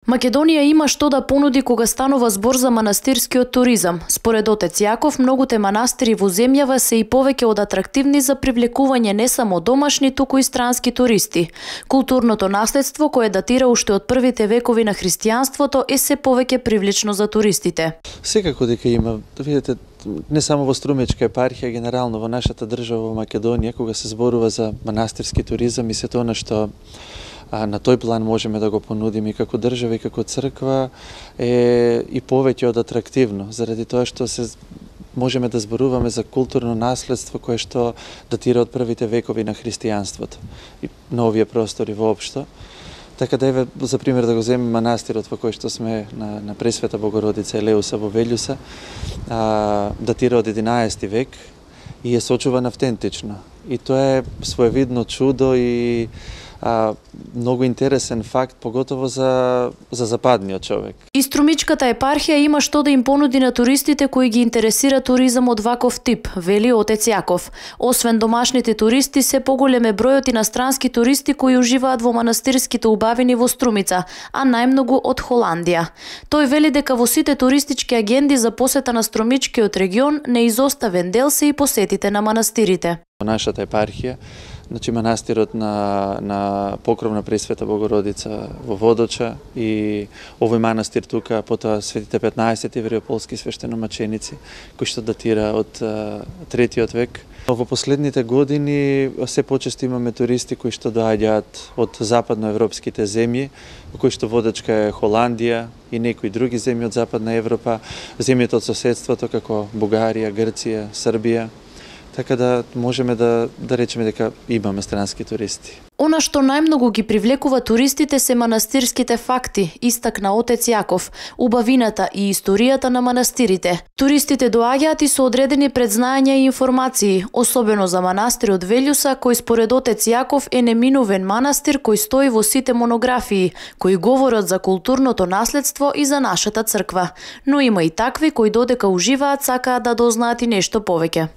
Македонија има што да понуди кога станува збор за манастирскиот туризам. Според отец Јаков, многуте манастири во земјава се и повеќе од атрактивни за привлекување не само домашни, туку и странски туристи. Културното наследство, кое датира уште од првите векови на христијанството, е се повеќе привлечно за туристите. Секако дека има, видите, не само во Струмечка епархија, генерално во нашата држава во Македонија, кога се зборува за манастирски туризам и сето она што на тој план можеме да го понудиме и како држава и како црква е и повеќе од атрактивно, заради тоа што можеме да зборуваме за културно наследство кое што датира од првите векови на христијанството и на овие простори воопшто. Така да еве за пример да го земеме манастирот во кој што сме на Пресвета Богородица Елеуса во Велјуса, датира од 11 век и е сочуван автентично. И тоа е своевидно чудо и многу интересен факт, поготово за западниот човек. И Струмичката епархија има што да им понуди на туристите кои ги интересира туризам од ваков тип, вели отец Јаков. Освен домашните туристи, се поголем е бројот инострански туристи кои уживаат во манастирските убавини во Струмица, а најмногу од Холандија. Тој вели дека во сите туристички агенди за посета на Струмичкиот регион неизоставен дел се и посетите на манастирите. Во нашата епархија, значи манастирот на Покровна Пресвета Богородица во Водоча и овој манастир тука, потоа светите 15 евреополски свештеномаченици, кој што датира од 3 век. Во последните години се почесто имаме туристи кои што доаѓаат од западноевропските земји, во кои што водачка е Холандија и некои други земји од Западна Европа, земјите од соседството како Бугарија, Грција, Србија. Така да можеме да речеме дека имаме странски туристи. Она што најмногу ги привлекува туристите се манастирските факти, истакна отец Јаков, убавината и историјата на манастирите. Туристите доаѓаат и со одредени предзнаења и информации, особено за манастирот Велјуса, кој според отец Јаков е неминувен манастир кој стои во сите монографии, кои говорат за културното наследство и за нашата црква. Но има и такви кои додека уживаат сакаат да дознаат и нешто повеќе.